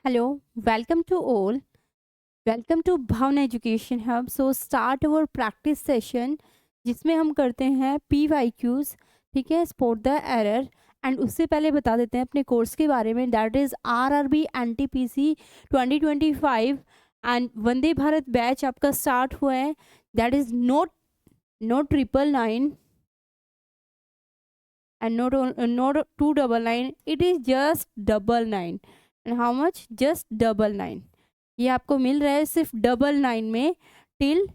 Hello, welcome to all. Welcome to Bhavna Education Hub. So start our practice session जिसमें हम करते हैं PYQs, ठीक है, स्पॉट द एरर। एंड उससे पहले बता देते हैं अपने कोर्स के बारे में, that is RRB NTPC 2025 and Vande Bharat batch आपका स्टार्ट हुआ है। That is note 999 and not 299, it is just 99। and how much? just 99। ये आपको मिल रहा है सिर्फ 99 में till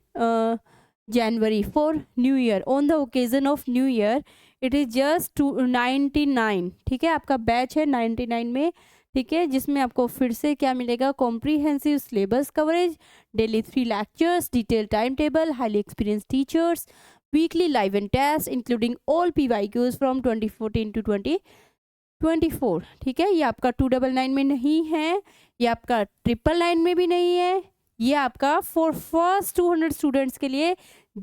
January for new year, on the occasion of new year it is just 99। ठीक है, आपका बैच है 99 में, ठीक है, जिसमें आपको फिर से क्या मिलेगा? Comprehensive syllabus coverage, daily 3 lectures, detail time table, highly experience teachers, weekly live and tests including all PYQs from 2014 to 2024। ठीक है, ये आपका 299 में नहीं है, ये आपका 999 में भी नहीं है, ये आपका फॉर फर्स्ट 200 स्टूडेंट्स के लिए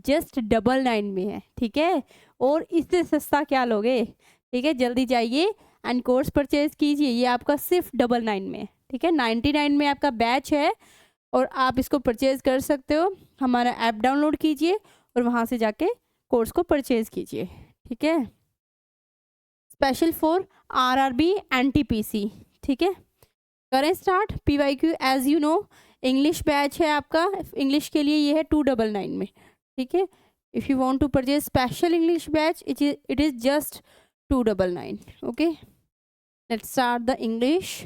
जस्ट 99 में है। ठीक है, और इससे सस्ता क्या लोगे? ठीक है, जल्दी जाइए एंड कोर्स परचेज कीजिए। ये आपका सिर्फ 99 में है। ठीक है, 99 में आपका बैच है और आप इसको परचेज कर सकते हो। हमारा ऐप डाउनलोड कीजिए और वहाँ से जाके कोर्स को परचेज कीजिए। ठीक है, स्पेशल फॉर RRB NTPC। ठीक है, करें start PYQ। As you know English batch है आपका, इंग्लिश के लिए ये है 299 में। ठीक है, if you want to purchase special English batch it is just 299। Okay, let's start the English.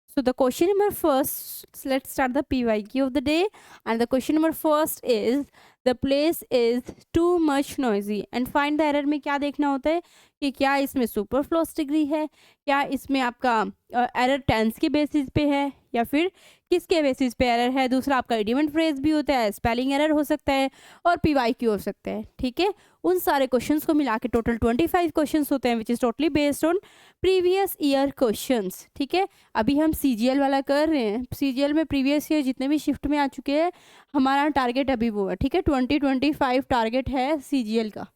So the question number first, let's start the PYQ of the day, and the question number first is the place is too much noisy and find the error में क्या देखना होता है कि क्या इसमें superfluous degree है, क्या इसमें आपका एरर टेंस के बेसिस पे है या फिर किसके बेसिस पे एरर है। दूसरा आपका इडियम एंड फ्रेज भी होता है, स्पेलिंग एरर हो सकता है और PYQ हो सकता है। ठीक है, उन सारे क्वेश्चंस को मिला के टोटल 25 क्वेश्चंस होते हैं which is totally based on previous year questions. ठीक है, अभी हम CGL वाला कर रहे हैं। CGL में प्रीवियस ईयर जितने भी शिफ्ट में आ चुके हैं, हमारा टारगेट अभी वो है। ठीक है, 2025 टारगेट है CGL का,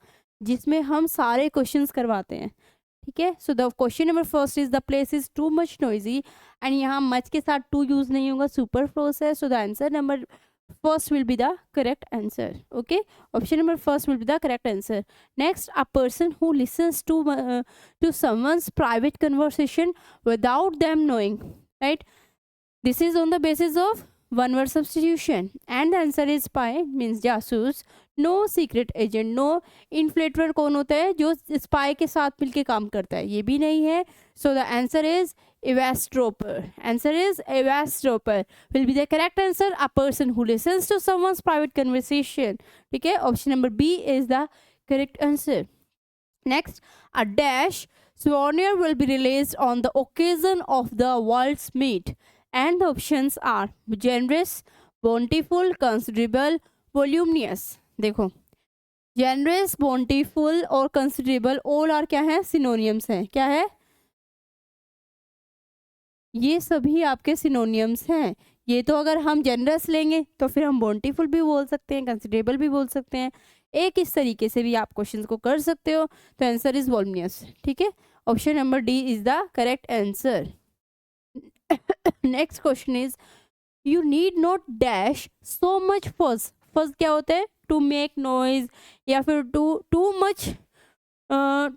जिसमें हम सारे क्वेश्चंस करवाते हैं। ठीक है, so the question number first is the place is too much noisy and यहाँ मच के साथ टू यूज नहीं होगा, सुपरफ्लूस है। So the answer number first will be the correct answer। okay, option number first will be the correct answer। next, a person who listens to someone's private conversation without them knowing, right? This is on the basis of one word substitution and the answer is spy means जासूस। No secret agent, no inflator कौन होता है? जो spy के साथ मिलके काम करता है, ये भी नहीं है। So the answer is eavesdropper। answer is eavesdropper will be the correct answer, a person who listens to someone's private conversation। ठीक है, option number B is the correct answer। next, a dash souvenir will be released on the occasion of the world's meet and the options are generous, bountiful, considerable, voluminous। देखो, generous, bountiful और considerable all are क्या है? Synonyms हैं। क्या है? ये सभी आपके सिनोनियम्स हैं। ये तो अगर हम जनरस लेंगे तो फिर हम बोंटीफुल भी बोल सकते हैं, कंसिडरेबल भी बोल सकते हैं। एक इस तरीके से भी आप क्वेश्चंस को कर सकते हो। तो आंसर इज वॉल्यूमियस। ठीक है, option number D is the correct answer. Next question is you need not dash so much fuss. Fuss क्या होता है? टू मेक नॉइज या फिर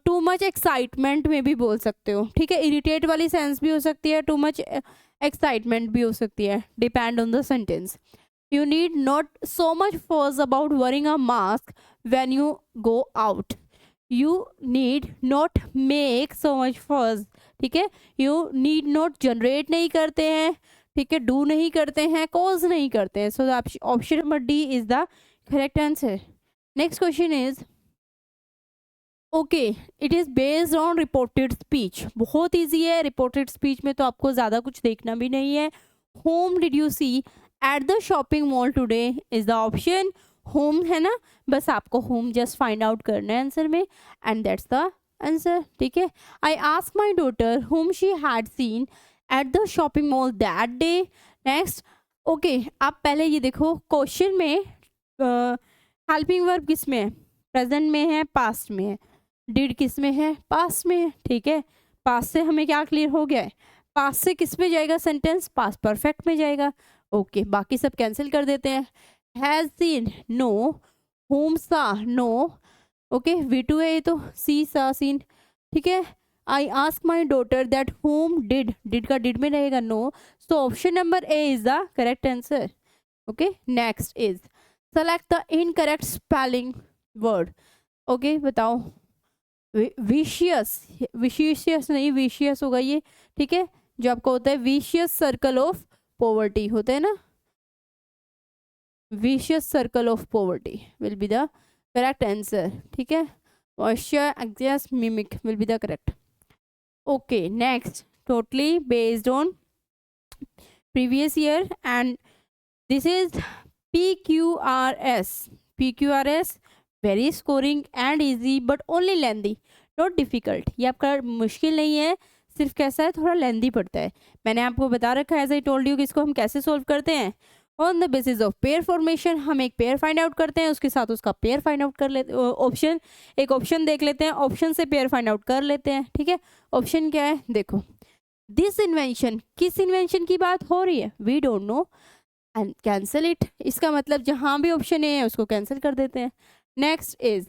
टू मच एक्साइटमेंट में भी बोल सकते हो। ठीक है, इरिटेट वाली सेंस भी हो सकती है, टू मच एक्साइटमेंट भी हो सकती है, depend on the sentence. You need not so much fuss about wearing a mask when you go out. You need not make so much fuss. ठीक है, यू नीड नॉट जनरेट नहीं करते हैं, ठीक है, डू नहीं करते हैं, कॉज नहीं करते हैं। So option number D is the correct answer. Next question is okay, it is based on reported speech. बहुत ईजी है, रिपोर्टेड स्पीच में तो आपको ज़्यादा कुछ देखना भी नहीं है। Whom did you see at the shopping mall today is the option. Whom है ना, बस आपको होम जस्ट फाइंड आउट करना है आंसर में एंड दैट्स द आंसर। ठीक है, I ask my daughter home she had seen eight the shopping mall that day. Next, okay, आप पहले ये देखो क्वेश्चन में हेल्पिंग वर्ब किस में है? प्रेजेंट में है, पास्ट में है। डिड किस में है? पास्ट में है। ठीक है, पास्ट से हमें क्या क्लियर हो गया है? पास से किस में जाएगा सेंटेंस, पास परफेक्ट में जाएगा। ओके, बाकी सब कैंसिल कर देते हैं। Has seen no, whom saw no, okay V2 है ये तो, सी सा सीन, ठीक है। I ask my daughter that whom did का डिड में रहेगा no, so option number A is the correct answer. Okay, next is select the incorrect spelling word. Okay बताओ, vicious, vicious नहीं vicious होगा ये, ठीक है, जो आपको होता है विशियस सर्कल ऑफ पॉवर्टी होता है ना, vicious circle of poverty will be the correct answer, ठीक है। Moisture anxious mimic will be the correct. Okay next, totally based on previous year and this is PQRS, PQRS very scoring and easy but only lengthy not difficult। ये आपका मुश्किल नहीं है, सिर्फ कैसा है, थोड़ा लेंदी पड़ता है। मैंने आपको बता रखा है एज आई टोल्ड यू कि इसको हम कैसे सोल्व करते हैं। On the basis of pair formation, हम एक पेयर फाइंड आउट करते हैं, उसके साथ उसका पेयर फाइंड आउट कर लेते, ऑप्शन एक ऑप्शन देख लेते हैं, ऑप्शन से पेयर फाइंड आउट कर लेते हैं, ठीक है। ऑप्शन क्या है देखो, दिस इन्वेंशन, किस इन्वेंशन की बात हो रही है, we don't know and cancel it, इसका मतलब जहाँ भी ऑप्शन ए है उसको कैंसिल कर देते हैं। Next is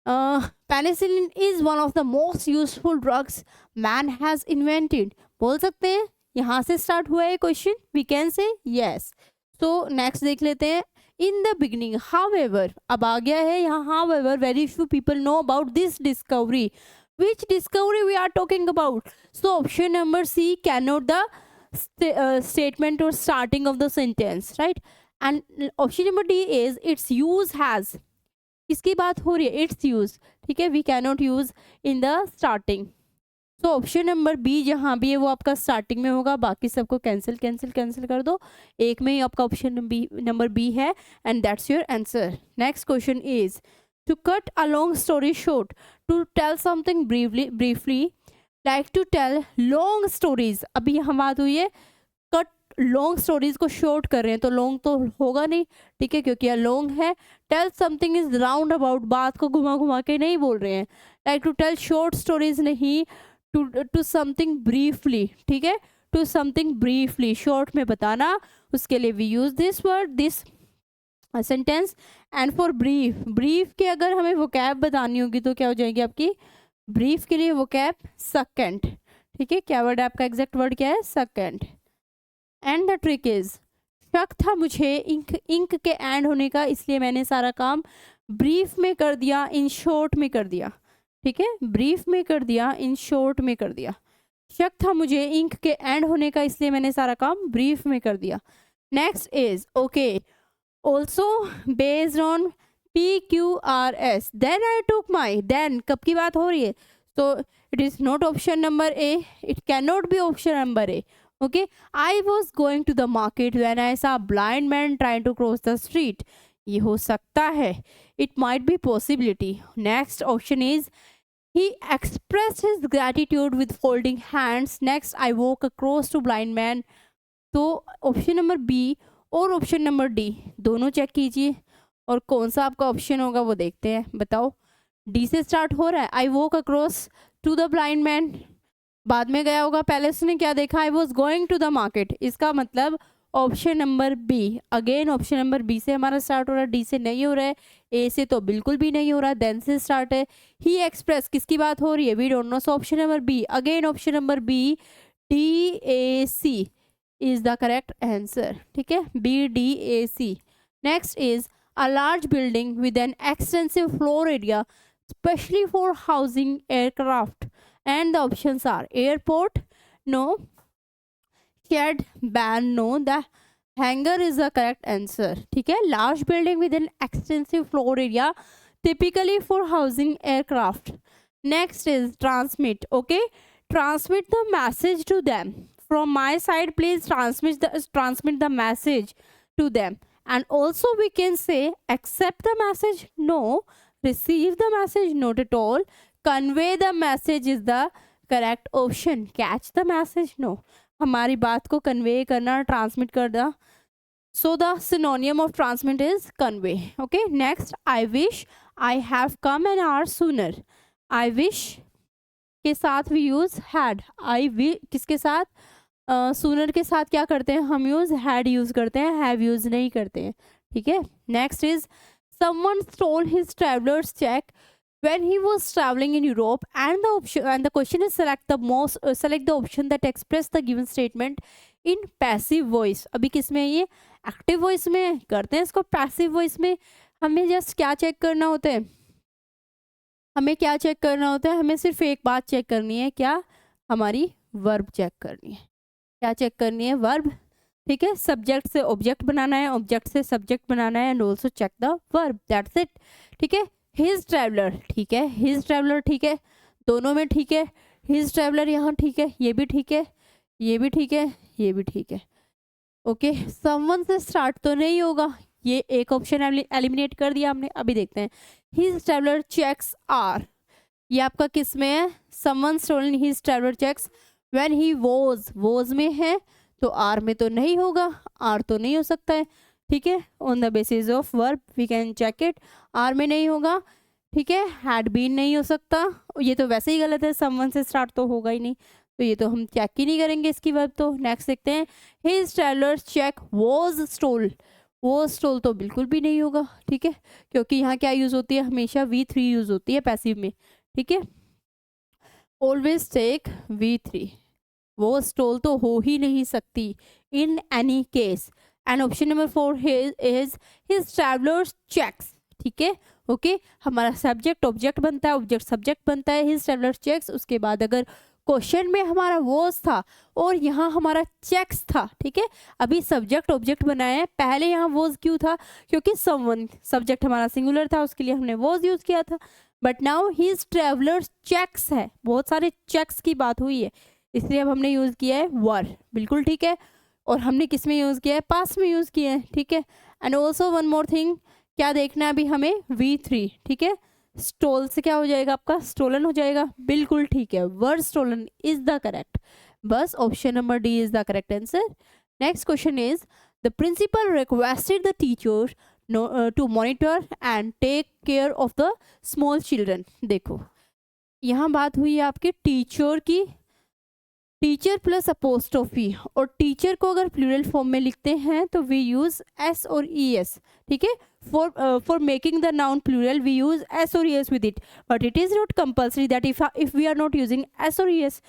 penicillin is one of the most useful drugs man has invented, बोल सकते हैं, यहाँ से स्टार्ट हुआ है question, we can say yes. So next देख लेते हैं, इन द बिगनिंग हाउएवर, अब आ गया है यहाँ however very few people know about this discovery, which discovery we are talking about, so option number C cannot the statement or starting of the sentence, right, and option number D is its use has, इसकी बात हो रही है its use, ठीक है, we cannot use in the starting, so option number B जहाँ भी है वो आपका starting में होगा, बाकी सबको कैंसिल कैंसिल कैंसिल कर दो, एक में ही आपका ऑप्शन नंबर B है and that's your answer। next question is to cut a long story short, to tell something briefly like to tell long stories, अभी यहाँ बात हुई है कट लॉन्ग स्टोरीज को शॉर्ट कर रहे हैं, तो लॉन्ग तो होगा नहीं, ठीक है, क्योंकि यह लॉन्ग है। Tell something is round about, बात को घुमा घुमा के नहीं बोल रहे हैं, like to tell short stories नहीं, टू समथिंग ब्रीफली, ठीक है, टू समथिंग ब्रीफली, शॉर्ट में बताना, उसके लिए we use this word, this sentence. And for brief, brief के अगर हमें वोकैब बतानी होगी तो क्या हो जाएगी आपकी, ब्रीफ के लिए वोकैब सेकेंड, ठीक है, क्या वर्ड है आपका, एग्जैक्ट वर्ड क्या है, second. And the trick is, शक था मुझे इंक, इंक के एंड होने का, इसलिए मैंने सारा काम ब्रीफ में कर दिया, इन शॉर्ट में कर दिया, ठीक है, ब्रीफ में कर दिया, इन शॉर्ट में कर दिया। शक था मुझे इंक के एंड होने का, इसलिए मैंने सारा काम ब्रीफ में कर दिया। Next is okay, also based on PQRS, then I took my, then कब की बात हो रही है, so it is not option number A, it cannot be option number A, okay, I was going to the market when I saw a blind man trying to cross the street, ये हो सकता है, it might be possibility। next option is he expressed his gratitude with folding hands, next I walk across to blind man, तो option number B और option number D दोनों check कीजिए और कौन सा आपका ऑप्शन होगा वो देखते हैं, बताओ। डी से स्टार्ट हो रहा है, I walk across to the blind man, बाद में गया होगा, पहले उसने क्या देखा, I was going to the market, इसका मतलब option number B. Again option number B से हमारा स्टार्ट हो रहा है, डी से नहीं हो रहा है, ए से तो बिल्कुल भी नहीं हो रहा है, देन से स्टार्ट है। ही एक्सप्रेस किसकी बात हो रही है, we don't know, so option number B, again option number B, DAC is the correct answer, ठीक है, BDAC। next is a large building with an extensive floor area especially for housing aircraft, and the options are airport no, shed ban no, the hangar is the correct answer, ठीक है। large building with an extensive floor area typically for housing aircraft। next is transmit, okay, transmit the message to them, from my side please transmit the message to them, and also we can say accept the message no, receive the message not at all, convey the message is the correct option, catch the message no, हमारी बात को convey करना, transmit करना, so the synonym of transmit is convey, okay। next I wish I have come an hour sooner, I wish के साथ we use had, I we किसके साथ, sooner के साथ क्या करते हैं हम यूज हैड यूज करते हैं, हैव यूज नहीं करते हैं, ठीक है। Next is someone stole his traveler's check when he was traveling in Europe, and the question is select the option that express the given statement in passive voice। अभी किस में है ये, एक्टिव वॉइस में करते हैं इसको। पैसिव वॉइस में हमें जस्ट क्या चेक करना होता है, हमें क्या चेक करना होता है, हमें सिर्फ एक बात चेक करनी है, क्या, हमारी वर्ब चेक करनी है। क्या चेक करनी है, वर्ब, ठीक है। सब्जेक्ट से ऑब्जेक्ट बनाना है, ऑब्जेक्ट से सब्जेक्ट बनाना है, and also check the verb, that's it, ठीक है। हिज ट्रैवलर, ठीक है, हिज ट्रैवलर, ठीक है, दोनों में ठीक है। हिज ट्रैवलर यहाँ ठीक है, ये भी ठीक है, ये भी ठीक है, ये भी ठीक है, ओके। समवन से स्टार्ट तो नहीं होगा, ये एक ऑप्शन एलिमिनेट कर दिया हमने। अभी देखते हैं, हिज ट्रैवलर चेक्स आर, ये आपका किस में है, someone stolen his traveller cheques when he was में है, तो आर में तो नहीं होगा, आर तो नहीं हो सकता है, ठीक है। On the basis of verb we can check it, are में नहीं होगा, ठीक है। हैड बीन नहीं हो सकता, ये तो वैसे ही गलत है, समवन से स्टार्ट तो होगा ही नहीं, तो ये तो हम चेक ही नहीं करेंगे इसकी वर्ब। तो नेक्स्ट देखते हैं, his travellers cheque was stole तो बिल्कुल भी नहीं होगा, ठीक है, क्योंकि यहाँ क्या यूज होती है, हमेशा V3 यूज होती है पैसिव में, ठीक है। ऑलवेज टेक V3, वो स्टोल तो हो ही नहीं सकती in any case. And option number 4 is his travellers cheques, ठीक है, ओके। हमारा सब्जेक्ट ऑब्जेक्ट बनता है, ऑब्जेक्ट सब्जेक्ट बनता है, हिज ट्रैवलर्स चेक्स। उसके बाद अगर क्वेश्चन में हमारा वॉज था और यहाँ हमारा चेक्स था, ठीक है, अभी सब्जेक्ट ऑब्जेक्ट बनाया है, पहले यहाँ वॉज क्यों था, क्योंकि समवन सब्जेक्ट हमारा सिंगुलर था, उसके लिए हमने वॉज यूज किया था। But now his travellers cheques है, बहुत सारे चेक्स की बात हुई है, इसलिए अब हमने यूज़ किया है वर, बिल्कुल ठीक है। और हमने किस में यूज़ किया है, पास में यूज़ किया है, ठीक है। And also one more thing, क्या देखना है अभी हमें, V3, ठीक है। स्टोल से क्या हो जाएगा आपका, स्टोलन हो जाएगा, बिल्कुल ठीक है, were stolen is the correct, बस option number D is the correct answer. Next question is the principal requested the teacher to monitor and take care of the small children. देखो यहाँ बात हुई है आपके टीचर की, टीचर प्लस अपोस्ट्रोफी, और teacher को अगर प्लूरल फॉर्म में लिखते हैं तो we use S or E S, ठीक है। For making the noun plural we use S or E S with it, but it is not compulsory that if we are not using S or E S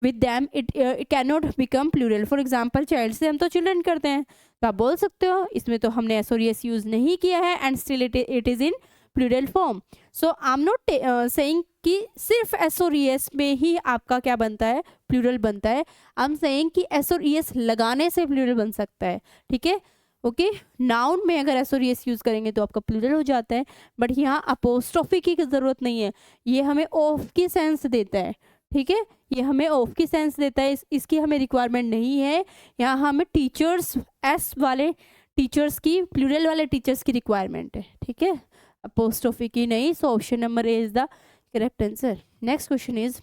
with them it can not become plural. For example child से हम तो children करते हैं, तो आप बोल सकते हो इसमें तो हमने S or E S use नहीं किया है and still it is in plural form. So I am not saying कि सिर्फ एस और ई एस में ही आपका क्या बनता है, प्लूरल बनता है। आई एम सेइंग कि एस और ई एस लगाने से प्लूरल बन सकता है, ठीक है, ओके। नाउन में अगर S or E S use करेंगे तो आपका प्लूरल हो जाता है, बट यहाँ अपोस्ट्रोफी की जरूरत नहीं है, ये हमें ऑफ की सेंस देता है, ठीक है, ये हमें ऑफ की सेंस देता है, इसकी हमें रिक्वायरमेंट नहीं है। यहाँ हमें टीचर्स, एस वाले टीचर्स की, प्लूरल वाले टीचर्स की रिक्वायरमेंट है, ठीक है, अपोस्ट्रोफी की नहीं। सो option number A is the correct answer. Next question is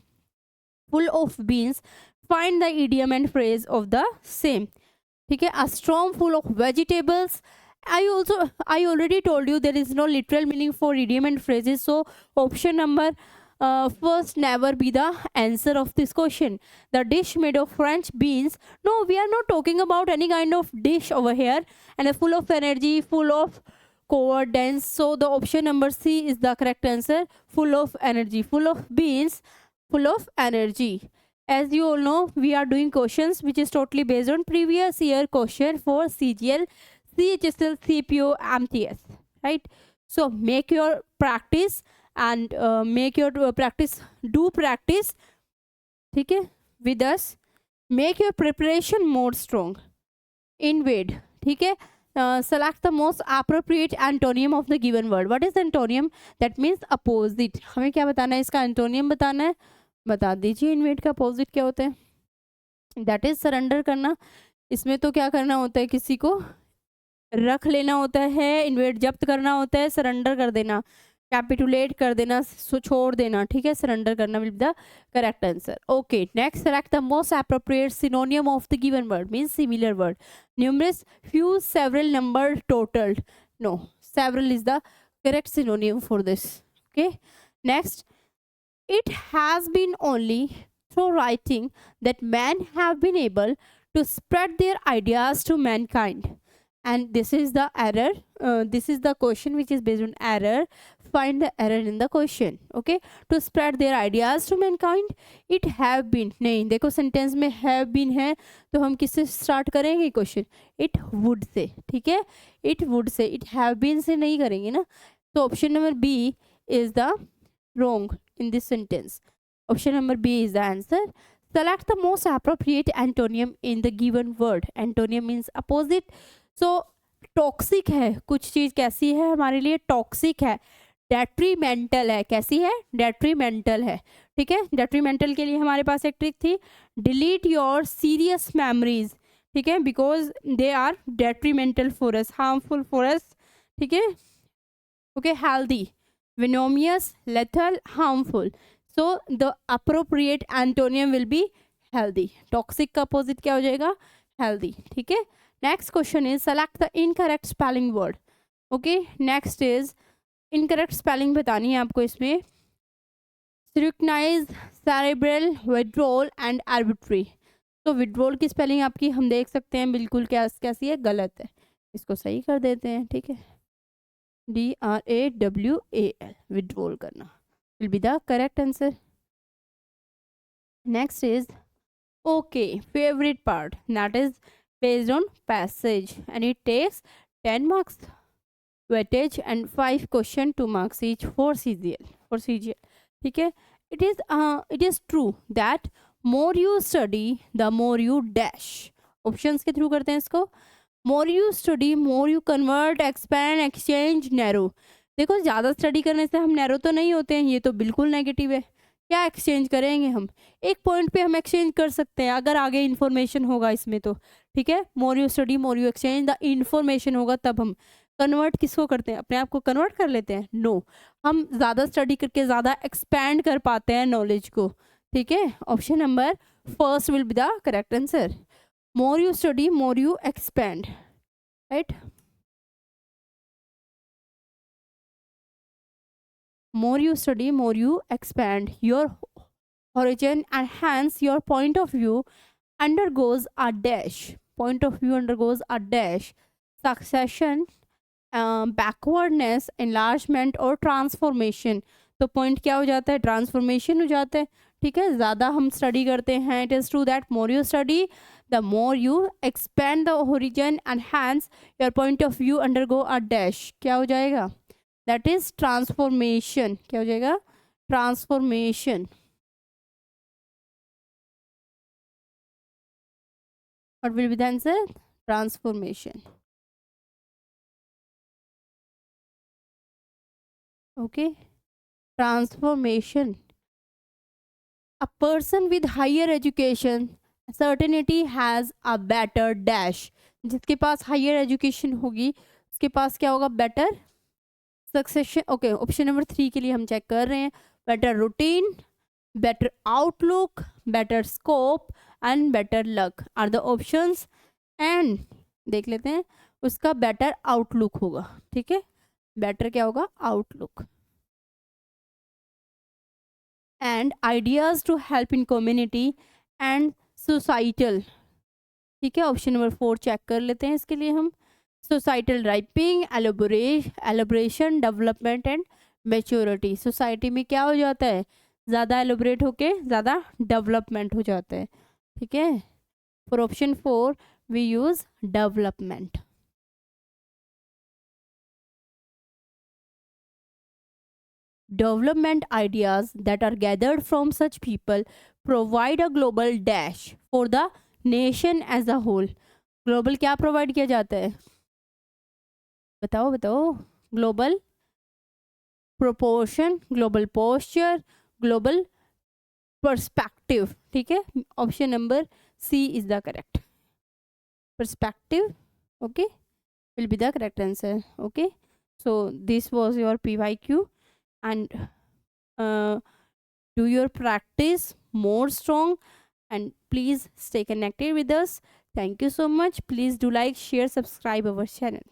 full of beans, find the idiom and phrase of the same, ठीक है। अ storm full of vegetables, I already told you there is no literal meaning for idiom and phrases, so option number first never be the answer of this question. The dish made of French beans, no, we are not talking about any kind of dish over here, and full of energy, full of covered dense, so the option number C is the correct answer, full of energy, full of beans, full of energy. As you all know, we are doing questions which is totally based on previous year question for CGL, CHSL, CPO, MTS, right? So make your practice and make your practice, do practice, ठीक है, with us, make your preparation more strong. Invade, ठीक है, select the most appropriate antonym of the given word. What is the antonym? That means opposite. हमें क्या बताना है, इसका antonym बताना है, बता दीजिए। इन्वेट का अपोजिट क्या होता है, दैट इज सरेंडर करना। इसमें तो क्या करना होता है, किसी को रख लेना होता है, इन्वेट जब्त करना होता है, सरेंडर कर देना, कैपिटुलेट कर देना, छोड़ देना, ठीक है, सरेंडर करना will be the correct answer. Okay, next select the most appropriate synonym of the given word, means similar word, numerous, few, several, number, total, no, several is the correct synonym for this, okay. Next, It has been only through writing that men have been able to spread their ideas to mankind. And this is the error. This is the question which is based on error. Find the error in the question. Okay, to spread their ideas to mankind. It have been, नहीं देखो sentence में have been है तो हम किससे start करेंगे question? It would say. ठीक है, it would say, it have been say नहीं करेंगे ना. तो option number B is the wrong in this sentence. Option number B is the answer. Select the most appropriate antonym in the given word. Antonym means opposite. So toxic है, कुछ चीज़ कैसी है हमारे लिए? टॉक्सिक है, डेट्रीमेंटल है. कैसी है? डेट्रीमेंटल है. ठीक है, डेट्रीमेंटल के लिए हमारे पास एक ट्रिक थी, डिलीट योर सीरियस मेमोरीज. ठीक है, because they are detrimental for us, harmful for us. ठीक है, okay. Healthy, venomous, lethal, harmful. So the appropriate antonym will be healthy. Toxic का opposite क्या हो जाएगा? Healthy. ठीक है. Next question is select the incorrect spelling word. Okay. Next is incorrect spelling बतानी है आपको इसमें. Scrutinize, cerebral, withdrawal and arbitrary. तो withdrawal की spelling आपकी हम देख सकते हैं बिल्कुल कैसी है? गलत है. इसको सही कर देते हैं. ठीक है, DRAWAL, withdrawal करना will be the correct answer. Next is okay, favorite part, that is based on passage and it takes 10 marks weightage and 5 question 2 marks each for CGL. ठीक है, it is true that more you study the more you dash. Options के through करते हैं इसको. मोर you study more you convert, expand, exchange, narrow. देखो ज़्यादा study करने से हम नैरो तो नहीं होते हैं, ये तो बिल्कुल नेगेटिव है. क्या एक्सचेंज करेंगे हम? एक पॉइंट पे हम एक्सचेंज कर सकते हैं अगर आगे इन्फॉर्मेशन होगा इसमें तो. ठीक है, मोर you study more you exchange, the information होगा तब हम कन्वर्ट किसको करते हैं? अपने आप को कन्वर्ट कर लेते हैं? नो, हम ज़्यादा स्टडी करके ज़्यादा एक्सपैंड कर पाते हैं नॉलेज को. ठीक है, option number first will be the correct answer. More you study, more you expand, right? More you study, more you expand your horizon and hence your point of view undergoes a dash. Point of view undergoes a dash. Succession, backwardness, enlargement और transformation. तो point क्या हो जाता है? Transformation हो जाता है. ठीक है, ज़्यादा हम स्टडी करते हैं. It is true that more you study the more you expand the horizon and hence your point of view undergo a dash. क्या हो जाएगा? That is transformation. क्या हो जाएगा? Transformation. What will be the answer? Transformation. Okay, transformation. A person with higher education certainty has a better dash. जिसके पास higher education होगी उसके पास क्या होगा? Better succession. Okay, option number 3 के लिए हम चेक कर रहे हैं. Better routine, better outlook, better scope and better luck are the options. And देख लेते हैं, उसका बेटर आउटलुक होगा. ठीक है, बेटर क्या होगा? Outlook. and ideas to help in community and societal. ठीक है, ऑप्शन नंबर 4 चेक कर लेते हैं इसके लिए हम. Societal ripening, elaboration, development and maturity. Society में क्या हो जाता है? ज़्यादा एलोबरेट होके ज़्यादा डेवलपमेंट हो जाता है. ठीक है, for option 4 we use development. Development ideas that are gathered from such people provide a global dash for the nation as a whole. Global क्या provide किया जाता है? बताओ बताओ. Global proportion, global posture, global perspective. ठीक है, option number C is the correct. Perspective, okay, will be the correct answer. Okay, so this was your PYQ. And do your practice more strong and please stay connected with us. Thank you so much. Please do like, share, subscribe our channel.